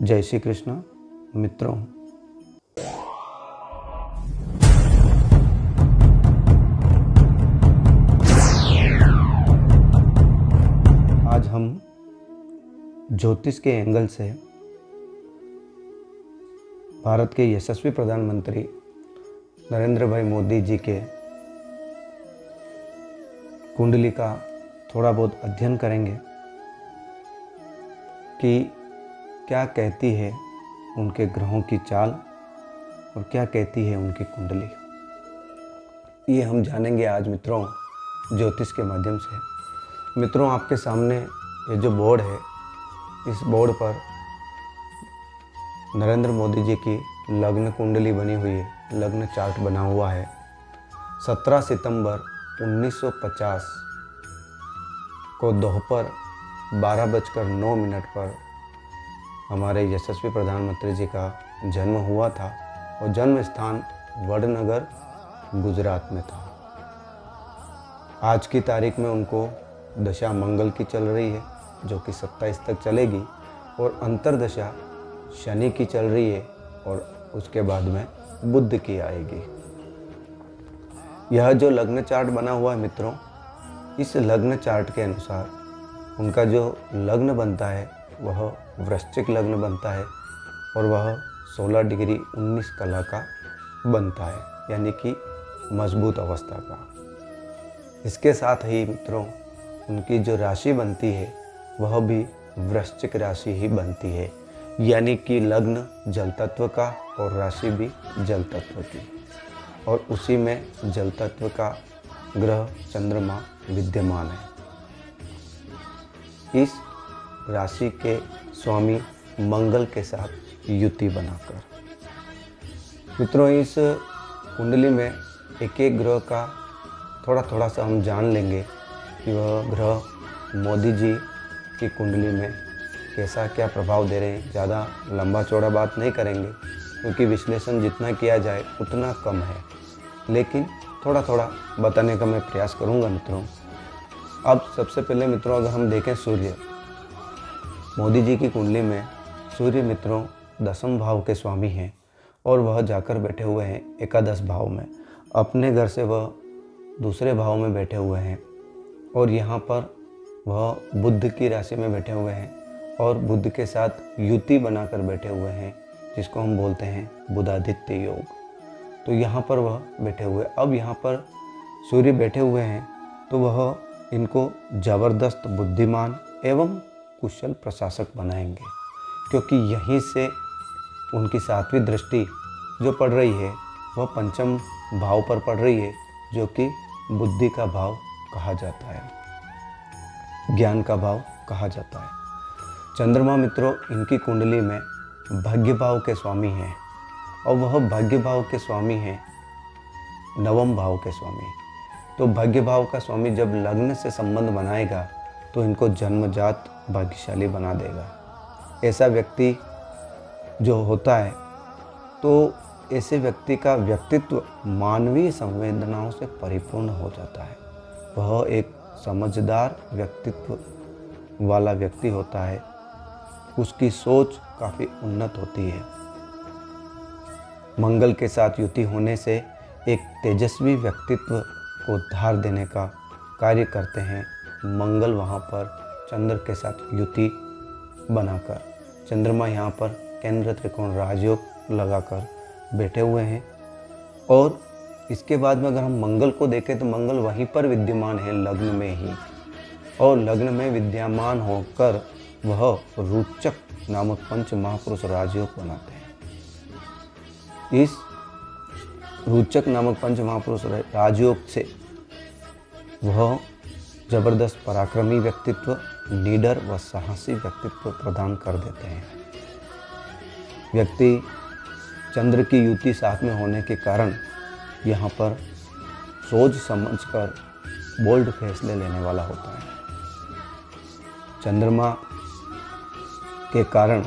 जय श्री कृष्ण मित्रों। आज हम ज्योतिष के एंगल से भारत के यशस्वी प्रधानमंत्री नरेंद्र भाई मोदी जी के कुंडली का थोड़ा बहुत अध्ययन करेंगे कि क्या कहती है उनके ग्रहों की चाल और क्या कहती है उनकी कुंडली। ये हम जानेंगे आज मित्रों ज्योतिष के माध्यम से। मित्रों, आपके सामने ये जो बोर्ड है, इस बोर्ड पर नरेंद्र मोदी जी की लग्न कुंडली बनी हुई है, लग्न चार्ट बना हुआ है। 17 सितंबर 1950 को दोपहर 12:09 पर हमारे यशस्वी प्रधानमंत्री जी का जन्म हुआ था और जन्म स्थान वडनगर गुजरात में था। आज की तारीख में उनको दशा मंगल की चल रही है जो कि 27 तक चलेगी और अंतर्दशा शनि की चल रही है और उसके बाद में बुध की आएगी। यह जो लग्न चार्ट बना हुआ है मित्रों, इस लग्न चार्ट के अनुसार उनका जो लग्न बनता है वह वृश्चिक लग्न बनता है और वह 16 डिग्री 19 कला का बनता है, यानी कि मजबूत अवस्था का। इसके साथ ही मित्रों उनकी जो राशि बनती है वह भी वृश्चिक राशि ही बनती है, यानी कि लग्न जल तत्व का और राशि भी जल तत्व की, और उसी में जल तत्व का ग्रह चंद्रमा विद्यमान है। इस राशि के स्वामी मंगल के साथ युति बनाकर मित्रों इस कुंडली में एक एक ग्रह का थोड़ा सा हम जान लेंगे कि वह ग्रह मोदी जी की कुंडली में कैसा क्या प्रभाव दे रहे हैं। ज़्यादा लंबा चौड़ा बात नहीं करेंगे क्योंकि विश्लेषण जितना किया जाए उतना कम है, लेकिन थोड़ा बताने का मैं प्रयास करूंगा मित्रों। अब सबसे पहले मित्रों अगर हम देखें सूर्य, मोदी जी की कुंडली में सूर्य मित्रों 10वें भाव के स्वामी हैं और वह जाकर बैठे हुए हैं एकादश भाव में। अपने घर से वह दूसरे भाव में बैठे हुए हैं और यहाँ पर वह बुध की राशि में बैठे हुए हैं और बुध के साथ युति बनाकर बैठे हुए हैं, जिसको हम बोलते हैं बुधादित्य योग। तो यहाँ पर वह बैठे हुए, अब यहाँ पर सूर्य बैठे हुए हैं तो वह इनको ज़बरदस्त बुद्धिमान एवं कुशल प्रशासक बनाएंगे, क्योंकि यहीं से उनकी 7वीं दृष्टि जो पड़ रही है वह 5वें भाव पर पड़ रही है, जो कि बुद्धि का भाव कहा जाता है, ज्ञान का भाव कहा जाता है। चंद्रमा मित्रों इनकी कुंडली में भाग्य भाव के स्वामी हैं और वह भाग्य भाव के स्वामी हैं 9वें भाव के स्वामी। तो भाग्य भाव का स्वामी जब लग्न से संबंध बनाएगा तो इनको जन्मजात भाग्यशाली बना देगा। ऐसा व्यक्ति जो होता है तो ऐसे व्यक्ति का व्यक्तित्व मानवीय संवेदनाओं से परिपूर्ण हो जाता है। वह एक समझदार व्यक्तित्व वाला व्यक्ति होता है, उसकी सोच काफ़ी उन्नत होती है। मंगल के साथ युति होने से एक तेजस्वी व्यक्तित्व को धार देने का कार्य करते हैं। मंगल वहाँ पर चंद्र के साथ युति बनाकर, चंद्रमा यहाँ पर केंद्र त्रिकोण राजयोग लगाकर बैठे हुए हैं। और इसके बाद में अगर हम मंगल को देखें तो मंगल वहीं पर विद्यमान है लग्न में ही, और लग्न में विद्यमान होकर वह रोचक नामक पंच महापुरुष राजयोग बनाते हैं। इस रोचक नामक पंच महापुरुष राजयोग से वह जबरदस्त पराक्रमी व्यक्तित्व, लीडर व साहसी व्यक्तित्व प्रदान कर देते हैं। व्यक्ति चंद्र की युति साथ में होने के कारण यहाँ पर सोच समझकर बोल्ड फैसले लेने वाला होता है। चंद्रमा के कारण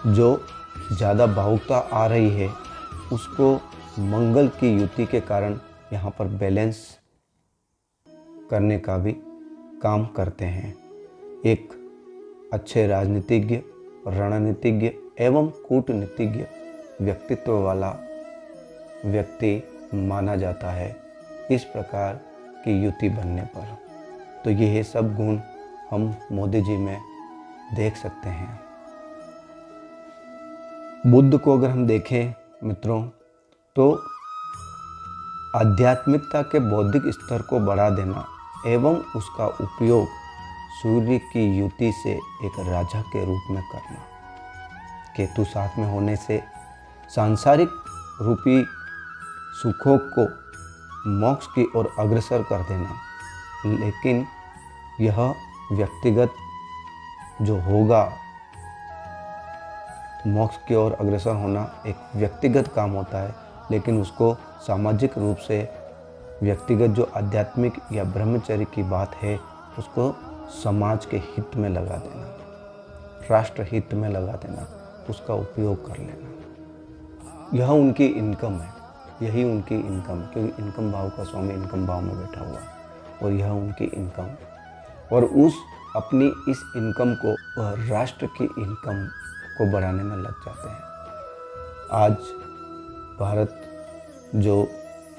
जो ज़्यादा भावुकता आ रही है उसको मंगल की युति के कारण यहाँ पर बैलेंस करने का भी काम करते हैं। एक अच्छे राजनीतिज्ञ रणनीतिज्ञ एवं कूटनीतिज्ञ व्यक्तित्व वाला व्यक्ति माना जाता है इस प्रकार की युति बनने पर। तो यह सब गुण हम मोदी जी में देख सकते हैं। बुद्ध को अगर हम देखें मित्रों, तो आध्यात्मिकता के बौद्धिक स्तर को बढ़ा देना एवं उसका उपयोग सूर्य की युति से एक राजा के रूप में करना। केतु साथ में होने से सांसारिक रूपी सुखों को मोक्ष की ओर अग्रसर कर देना, लेकिन यह व्यक्तिगत जो होगा, मोक्ष की ओर अग्रसर होना एक व्यक्तिगत काम होता है, लेकिन उसको सामाजिक रूप से व्यक्तिगत जो आध्यात्मिक या ब्रह्मचर्य की बात है उसको समाज के हित में लगा देना, राष्ट्र हित में लगा देना, उसका उपयोग कर लेना। यह उनकी इनकम है, यही उनकी इनकम है, क्योंकि इनकम भाव का स्वामी इनकम भाव में बैठा हुआ है और यह उनकी इनकम है। और उस अपनी इस इनकम को वह राष्ट्र की इनकम को बढ़ाने में लग जाते हैं। आज भारत जो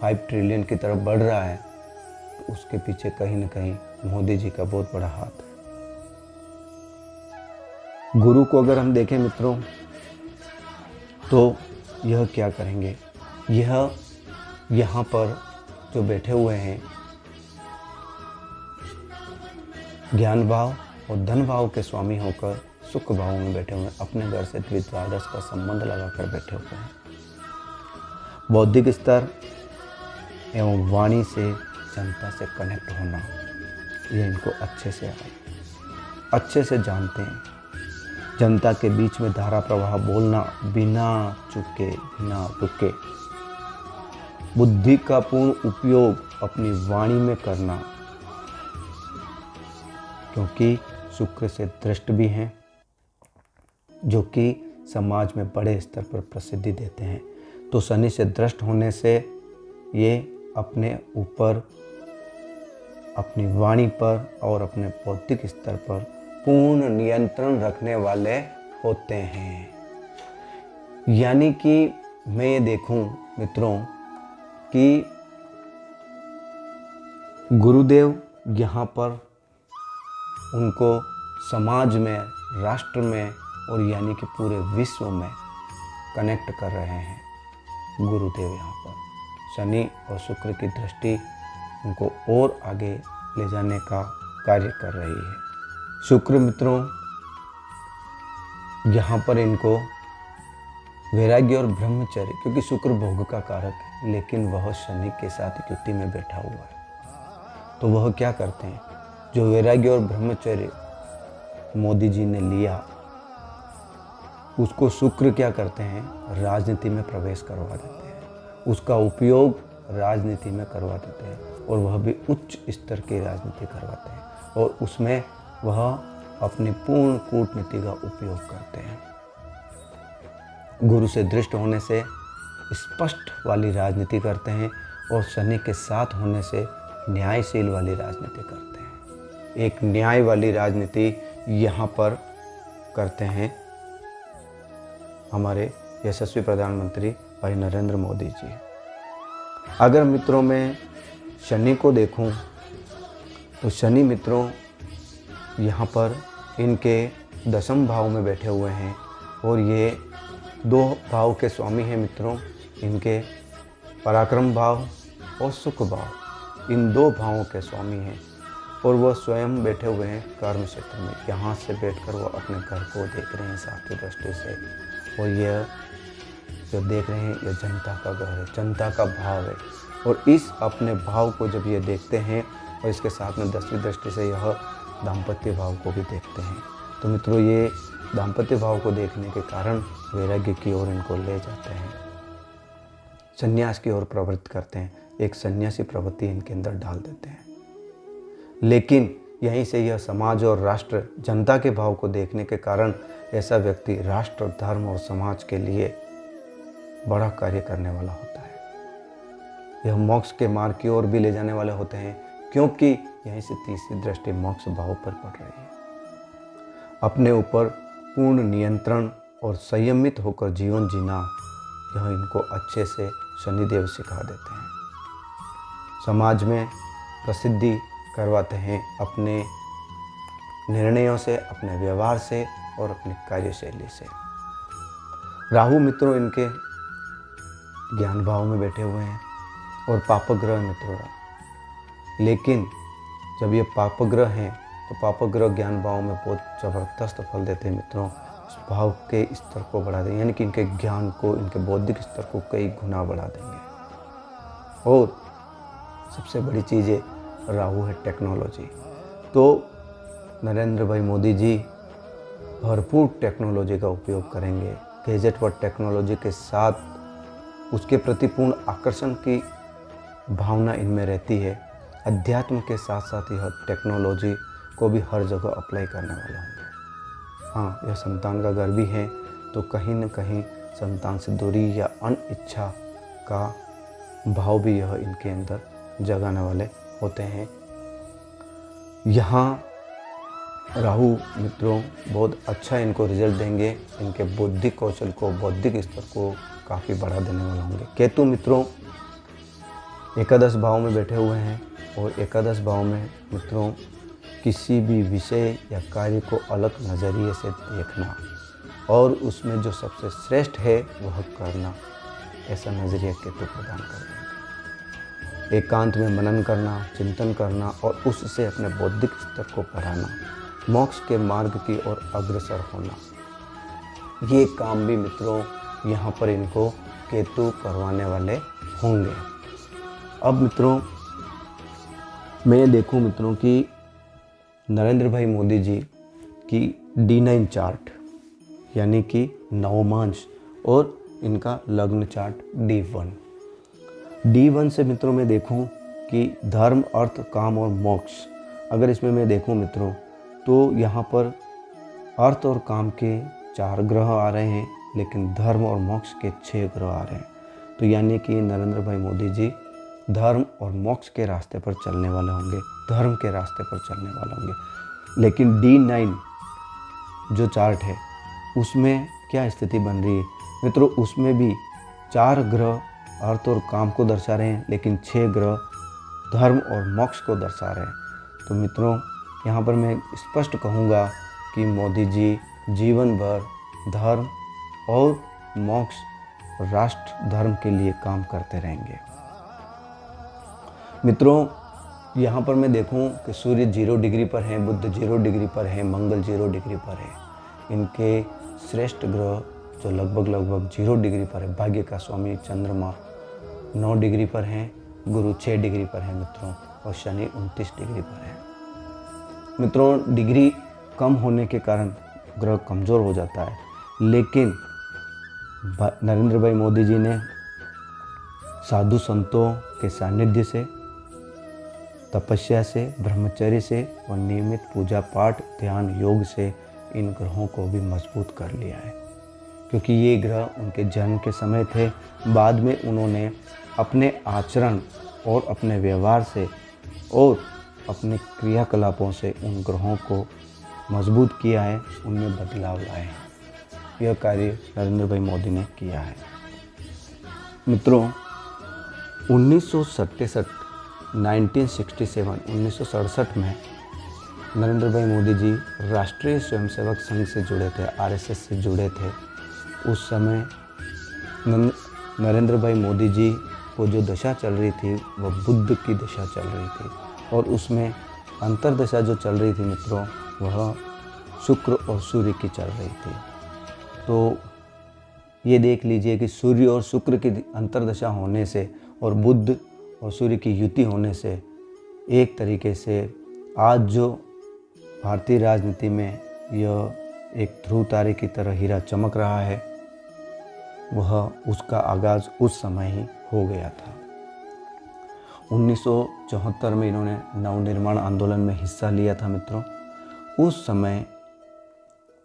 5 ट्रिलियन की तरफ बढ़ रहा है, तो उसके पीछे कहीं न कहीं मोदी जी का बहुत बड़ा हाथ है। गुरु को अगर हम देखें मित्रों, तो यह क्या करेंगे, यह यहाँ पर जो बैठे हुए हैं ज्ञान भाव और धन भाव के स्वामी होकर सुख भाव में बैठे हुए, अपने घर से द्विद्वादश का संबंध लगाकर बैठे हुए हैं। बौद्धिक स्तर एवं वाणी से जनता से कनेक्ट होना, ये इनको अच्छे से अच्छे से जानते हैं। जनता के बीच में धारा प्रवाह बोलना बिना चुके बिना रुके, बुद्धि का पूर्ण उपयोग अपनी वाणी में करना, क्योंकि शुक्र से दृष्ट भी हैं जो कि समाज में बड़े स्तर पर प्रसिद्धि देते हैं। तो शनि से दृष्ट होने से ये अपने ऊपर, अपनी वाणी पर और अपने बौद्धिक स्तर पर पूर्ण नियंत्रण रखने वाले होते हैं। यानी कि मैं ये देखूं मित्रों कि गुरुदेव यहाँ पर उनको समाज में, राष्ट्र में और यानी कि पूरे विश्व में कनेक्ट कर रहे हैं। गुरुदेव यहाँ पर शनि और शुक्र की दृष्टि उनको और आगे ले जाने का कार्य कर रही है। शुक्र मित्रों यहाँ पर इनको वैराग्य और ब्रह्मचर्य, क्योंकि शुक्र भोग का कारक है, लेकिन वह शनि के साथ युति में बैठा हुआ है, तो वह क्या करते हैं, जो वैराग्य और ब्रह्मचर्य मोदी जी ने लिया, उसको शुक्र क्या करते हैं, राजनीति में प्रवेश करवा देते हैं, उसका उपयोग राजनीति में करवा देते हैं, और वह भी उच्च स्तर की राजनीति करवाते हैं, और उसमें वह अपनी पूर्ण कूटनीति का उपयोग करते हैं। गुरु से दृष्ट होने से स्पष्ट वाली राजनीति करते हैं, और शनि के साथ होने से न्यायशील वाली राजनीति करते हैं। एक न्याय वाली राजनीति यहाँ पर करते हैं हमारे यशस्वी प्रधानमंत्री भाई नरेंद्र मोदी जी। अगर मित्रों मैं शनि को देखूं, तो शनि मित्रों यहाँ पर इनके 10वें भाव में बैठे हुए हैं, और ये 2 भाव के स्वामी हैं मित्रों, इनके पराक्रम भाव और सुख भाव, इन 2 भावों के स्वामी हैं, और वह स्वयं बैठे हुए हैं कर्म क्षेत्र में। यहाँ से बैठकर वो अपने घर को देख रहे हैं सात्विक दृष्टि से, और यह जो देख रहे हैं यह जनता का घर है, जनता का भाव है, और इस अपने भाव को जब ये देखते हैं और इसके साथ में 10वीं दृष्टि से यह दाम्पत्य भाव को भी देखते हैं, तो मित्रों ये दाम्पत्य भाव को देखने के कारण वैराग्य की ओर इनको ले जाते हैं, संन्यास की ओर प्रवृत्त करते हैं, एक सन्यासी प्रवृत्ति इनके अंदर डाल देते हैं। लेकिन यहीं से यह समाज और राष्ट्र, जनता के भाव को देखने के कारण ऐसा व्यक्ति राष्ट्र, धर्म और समाज के लिए बड़ा कार्य करने वाला होता है। यह मोक्ष के मार्ग की ओर भी ले जाने वाले होते हैं, क्योंकि यहीं से तीसरी दृष्टि मोक्ष भाव पर पड़ रही है। अपने ऊपर पूर्ण नियंत्रण और संयमित होकर जीवन जीना, यह इनको अच्छे से शनिदेव सिखा देते हैं। समाज में प्रसिद्धि करवाते हैं अपने निर्णयों से, अपने व्यवहार से और अपनी कार्यशैली से। राहु मित्रों इनके ज्ञान भाव में बैठे हुए हैं और पापग्रह मित्रों, लेकिन जब ये पापग्रह हैं तो पापग्रह ज्ञान भाव में बहुत ज़बरदस्त फल देते हैं मित्रों। इस भाव के स्तर को बढ़ा देंगे, यानी कि इनके ज्ञान को, इनके बौद्धिक स्तर को कई गुना बढ़ा देंगे। और सबसे बड़ी चीज़ है राहु है टेक्नोलॉजी। तो नरेंद्र भाई मोदी जी भरपूर टेक्नोलॉजी का उपयोग करेंगे। गैजेट व टेक्नोलॉजी के साथ उसके प्रति पूर्ण आकर्षण की भावना इनमें रहती है। अध्यात्म के साथ साथ यह टेक्नोलॉजी को भी हर जगह अप्लाई करने वाले होंगे। हाँ, यह संतान का घर भी है, तो कहीं न कहीं संतान से दूरी या अनिच्छा का भाव भी यह इनके अंदर जगाने वाले होते हैं। यहाँ राहु मित्रों बहुत अच्छा इनको रिजल्ट देंगे। इनके बौद्धिक कौशल को, बौद्धिक स्तर को काफ़ी बढ़ा देने वाले होंगे। केतु मित्रों एकादश भाव में बैठे हुए हैं और एकादश भाव में मित्रों किसी भी विषय या कार्य को अलग नज़रिए से देखना और उसमें जो सबसे श्रेष्ठ है वह करना, ऐसा नज़रिया केतु प्रदान कर देंगे। एकांत में मनन करना, चिंतन करना और उससे अपने बौद्धिक स्तर को बढ़ाना, मोक्ष के मार्ग की ओर अग्रसर होना, ये काम भी मित्रों यहाँ पर इनको केतु करवाने वाले होंगे। अब मित्रों मैं देखूं मित्रों कि नरेंद्र भाई मोदी जी की D9 चार्ट यानी कि नवमांश और इनका लग्न चार्ट D1 से मित्रों मैं देखूं कि धर्म, अर्थ, काम और मोक्ष, अगर इसमें मैं देखूं मित्रों तो यहाँ पर अर्थ और काम के 4 ग्रह आ रहे हैं, लेकिन धर्म और मोक्ष के 6 ग्रह आ रहे हैं। तो यानी कि नरेंद्र भाई मोदी जी धर्म और मोक्ष के रास्ते पर चलने वाले होंगे, धर्म के रास्ते पर चलने वाले होंगे। लेकिन D9 जो चार्ट है उसमें क्या स्थिति बन रही है मित्रों, उसमें भी 4 ग्रह अर्थ और काम को दर्शा रहे हैं, लेकिन 6 ग्रह धर्म और मोक्ष को दर्शा रहे हैं। तो मित्रों यहाँ पर मैं स्पष्ट कहूँगा कि मोदी जी जीवन भर धर्म और मोक्ष, राष्ट्र धर्म के लिए काम करते रहेंगे। मित्रों यहाँ पर मैं देखूं कि सूर्य 0 डिग्री पर है, बुध 0 डिग्री पर है, मंगल 0 डिग्री पर है। इनके श्रेष्ठ ग्रह जो लगभग 0 डिग्री पर है, भाग्य का स्वामी चंद्रमा 9 डिग्री पर हैं, गुरु 6 डिग्री पर है मित्रों, और शनि 29 डिग्री पर है। मित्रों डिग्री कम होने के कारण ग्रह कमज़ोर हो जाता है, लेकिन नरेंद्र भाई मोदी जी ने साधु संतों के सानिध्य से, तपस्या से, ब्रह्मचर्य से और नियमित पूजा पाठ, ध्यान, योग से इन ग्रहों को भी मजबूत कर लिया है। क्योंकि ये ग्रह उनके जन्म के समय थे, बाद में उन्होंने अपने आचरण और अपने व्यवहार से और अपने क्रियाकलापों से उन ग्रहों को मजबूत किया है, उनमें बदलाव लाए हैं। यह कार्य नरेंद्र भाई मोदी ने किया है। मित्रों 1967 में नरेंद्र भाई मोदी जी राष्ट्रीय स्वयंसेवक संघ से जुड़े थे, RSS से जुड़े थे। उस समय नरेंद्र भाई मोदी जी को जो दशा चल रही थी वह बुद्ध की दशा चल रही थी, और उसमें अंतरदशा जो चल रही थी मित्रों वह शुक्र और सूर्य की चल रही थी। तो ये देख लीजिए कि सूर्य और शुक्र की अंतरदशा होने से और बुध और सूर्य की युति होने से एक तरीके से आज जो भारतीय राजनीति में यह एक ध्रुव तारे की तरह हीरा चमक रहा है, वह उसका आगाज़ उस समय ही हो गया था। 1974 में इन्होंने नवनिर्माण आंदोलन में हिस्सा लिया था मित्रों। उस समय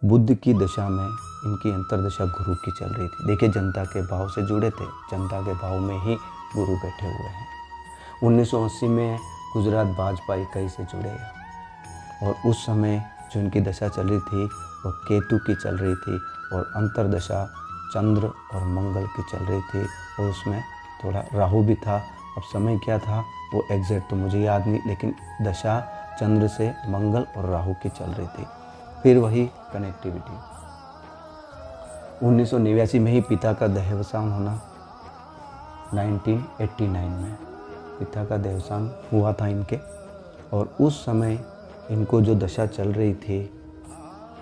बुद्ध की दशा में इनकी अंतरदशा गुरु की चल रही थी। देखिए जनता के भाव से जुड़े थे, जनता के भाव में ही गुरु बैठे हुए हैं। 1980 में गुजरात भाजपा इकाई से जुड़े और उस समय जो इनकी दशा चल रही थी वह केतु की चल रही थी और अंतर्दशा चंद्र और मंगल की चल रही थी और उसमें थोड़ा राहु भी था। अब समय क्या था वो एग्जैक्ट तो मुझे याद नहीं, लेकिन दशा चंद्र से मंगल और राहु की चल रही थी। फिर वही कनेक्टिविटी 1989 में ही पिता का देहावसान होना, 1989 में पिता का देहावसान हुआ था इनके। और उस समय इनको जो दशा चल रही थी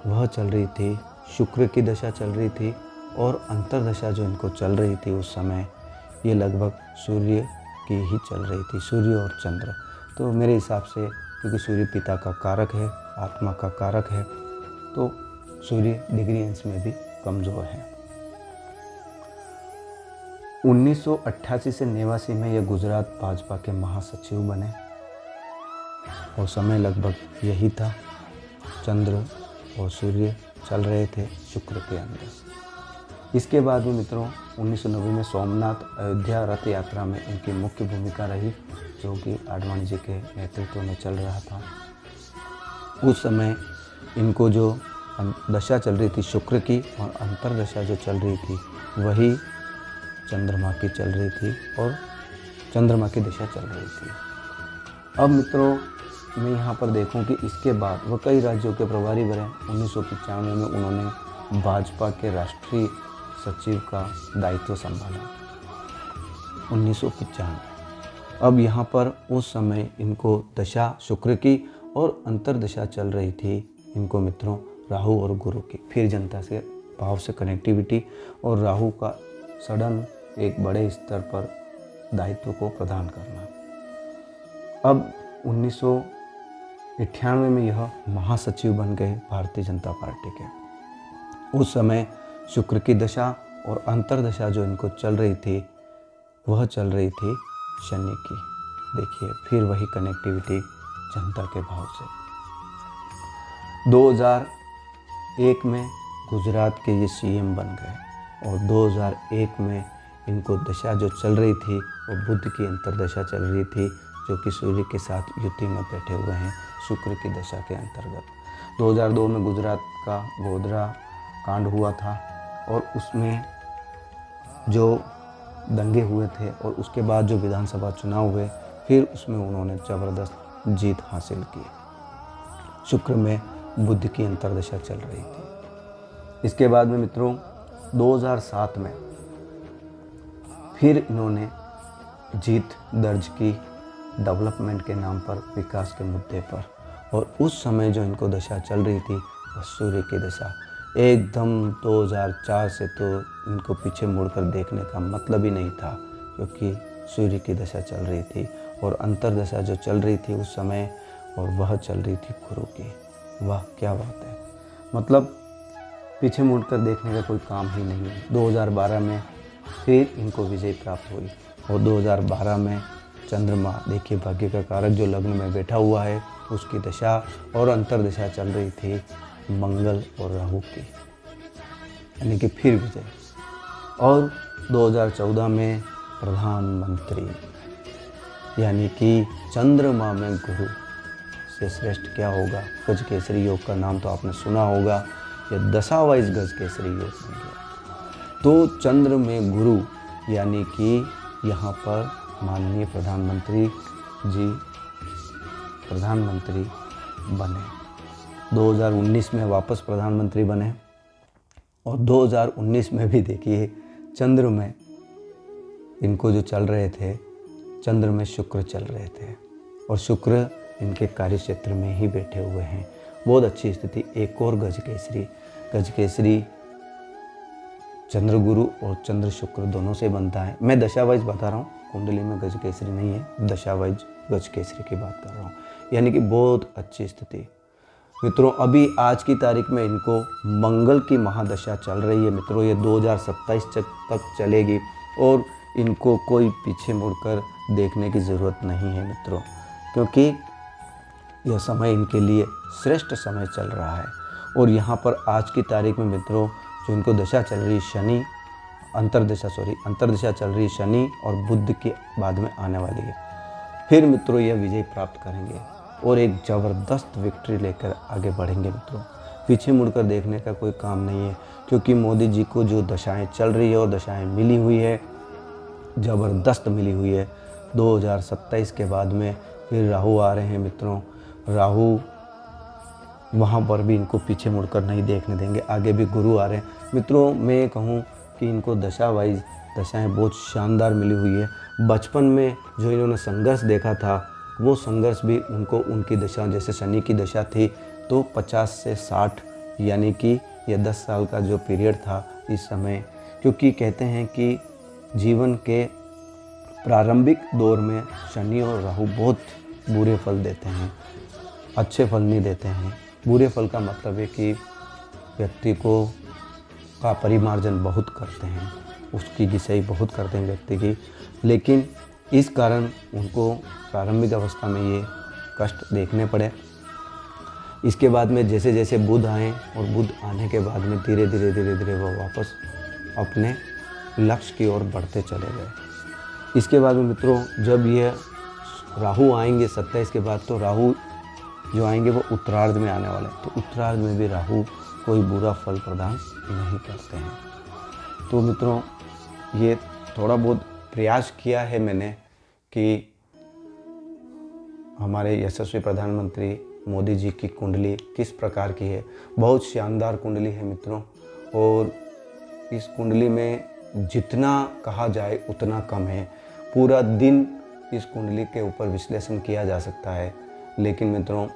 वह चल रही थी शुक्र की दशा चल रही थी और अंतर्दशा जो इनको चल रही थी उस समय ये लगभग सूर्य की ही चल रही थी, सूर्य और चंद्र। तो मेरे हिसाब से क्योंकि सूर्य पिता का कारक है, आत्मा का कारक है, तो सूर्य डिग्री अंश में भी कमज़ोर है। 1988 से 89 में यह गुजरात भाजपा के महासचिव बने और समय लगभग यही था। चंद्र और सूर्य चल रहे थे शुक्र के अंदर। इसके बाद भी मित्रों 1990 में सोमनाथ अयोध्या रथ यात्रा में इनकी मुख्य भूमिका रही, जो कि आडवाणी जी के नेतृत्व में चल रहा था। उस समय इनको जो दशा चल रही थी शुक्र की और अंतर्दशा जो चल रही थी वही चंद्रमा की चल रही थी और चंद्रमा की दशा चल रही थी। अब मित्रों मैं यहाँ पर देखूं कि इसके बाद वह कई राज्यों के प्रभारी बने। 1995 में उन्होंने भाजपा के राष्ट्रीय सचिव का दायित्व संभाला, 1995। अब यहाँ पर उस समय इनको दशा शुक्र की और अंतर्दशा चल रही थी इनको मित्रों राहु और गुरु की। फिर जनता से भाव से कनेक्टिविटी और राहु का सडन एक बड़े स्तर पर दायित्व को प्रदान करना। अब 1998 में यह महासचिव बन गए भारतीय जनता पार्टी के। उस समय शुक्र की दशा और अंतर्दशा जो इनको चल रही थी वह चल रही थी शनि की। देखिए फिर वही कनेक्टिविटी जनता के भाव से। 2001 में गुजरात के ये सीएम बन गए और 2001 में इनको दशा जो चल रही थी वो बुध की अंतर्दशा चल रही थी, जो कि सूर्य के साथ युति में बैठे हुए हैं शुक्र की दशा के अंतर्गत। 2002 में गुजरात का गोधरा कांड हुआ था और उसमें जो दंगे हुए थे और उसके बाद जो विधानसभा चुनाव हुए फिर उसमें उन्होंने ज़बरदस्त जीत हासिल की। शुक्र में बुध की अंतर्दशा चल रही थी। इसके बाद में मित्रों 2007 में फिर इन्होंने जीत दर्ज की डेवलपमेंट के नाम पर, विकास के मुद्दे पर। और उस समय जो इनको दशा चल रही थी वह सूर्य की दशा। एकदम 2004 से तो इनको पीछे मुड़कर देखने का मतलब ही नहीं था, क्योंकि सूर्य की दशा चल रही थी और अंतर्दशा जो चल रही थी उस समय और वह चल रही थी गुरु की। वाह क्या बात है, मतलब पीछे मुड़कर देखने का कोई काम ही नहीं है। 2012 में फिर इनको विजय प्राप्त हुई और 2012 में चंद्रमा, देखिए भाग्य का कारक जो लग्न में बैठा हुआ है उसकी दशा और अंतर्दशा चल रही थी मंगल और राहु की, यानी कि फिर विजय। और 2014 में प्रधानमंत्री, यानी कि चंद्रमा में गुरु से श्रेष्ठ क्या होगा। गज केसरी योग का नाम तो आपने सुना होगा, यह दशा वाइज गज केसरी योग बन गया। तो चंद्र में गुरु यानी कि यहाँ पर माननीय प्रधानमंत्री जी प्रधानमंत्री बने। 2019 में वापस प्रधानमंत्री बने और 2019 में भी देखिए चंद्र में इनको जो चल रहे थे, चंद्र में शुक्र चल रहे थे और शुक्र इनके कार्य क्षेत्र में ही बैठे हुए हैं। बहुत अच्छी स्थिति। एक और गज केसरी चंद्र गुरु और चंद्र शुक्र दोनों से बनता है। मैं दशा वाइज बता रहा हूँ, कुंडली में गज केसरी नहीं है, दशा वाइज गज केसरी की बात कर रहा हूँ, यानी कि बहुत अच्छी स्थिति। मित्रों अभी आज की तारीख में इनको मंगल की महादशा चल रही है मित्रों, ये 2027 तक चलेगी और इनको कोई पीछे मुड़कर देखने की ज़रूरत नहीं है मित्रों, क्योंकि यह समय इनके लिए श्रेष्ठ समय चल रहा है। और यहाँ पर आज की तारीख में मित्रों जो इनको दशा चल रही शनि अंतर्दशा चल रही शनि और बुध के बाद में आने वाली है। फिर मित्रों यह विजय प्राप्त करेंगे और एक ज़बरदस्त विक्ट्री लेकर आगे बढ़ेंगे मित्रों। पीछे मुड़कर देखने का कोई काम नहीं है, क्योंकि मोदी जी को जो दशाएं चल रही है और दशाएं मिली हुई है, ज़बरदस्त मिली हुई है। 2027 के बाद में फिर राहु आ रहे हैं मित्रों। राहु वहाँ पर भी इनको पीछे मुड़कर नहीं देखने देंगे, आगे भी गुरु आ रहे हैं मित्रों। मैं कहूँ कि इनको दशा वाइज दशाएँ बहुत शानदार मिली हुई है। बचपन में जो इन्होंने संघर्ष देखा था, वो संघर्ष भी उनको उनकी दशा, जैसे शनि की दशा थी तो 50 से 60 यानी कि ये 10 साल का जो पीरियड था इस समय, क्योंकि कहते हैं कि जीवन के प्रारंभिक दौर में शनि और राहु बहुत बुरे फल देते हैं, अच्छे फल नहीं देते हैं। बुरे फल का मतलब है कि व्यक्ति को का परिमार्जन बहुत करते हैं, उसकी घिसाई बहुत करते हैं व्यक्ति की, लेकिन इस कारण उनको प्रारंभिक अवस्था में ये कष्ट देखने पड़े। इसके बाद में जैसे जैसे बुध आए और बुध आने के बाद में धीरे धीरे वो वापस अपने लक्ष्य की ओर बढ़ते चले गए। इसके बाद में मित्रों जब ये राहु आएंगे 27 के बाद, तो राहु जो आएंगे वो उत्तरार्ध में आने वाले हैं, तो उत्तरार्ध में भी राहु कोई बुरा फल प्रदान नहीं करते हैं। तो मित्रों ये थोड़ा बहुत प्रयास किया है मैंने कि हमारे यशस्वी प्रधानमंत्री मोदी जी की कुंडली किस प्रकार की है। बहुत शानदार कुंडली है मित्रों, और इस कुंडली में जितना कहा जाए उतना कम है। पूरा दिन इस कुंडली के ऊपर विश्लेषण किया जा सकता है, लेकिन मित्रों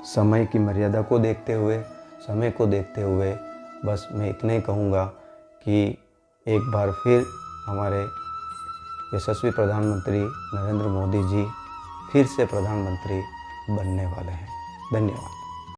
समय की मर्यादा को देखते हुए, समय को देखते हुए बस मैं इतना ही कहूँगा कि एक बार फिर हमारे यशस्वी प्रधानमंत्री नरेंद्र मोदी जी फिर से प्रधानमंत्री बनने वाले हैं। धन्यवाद।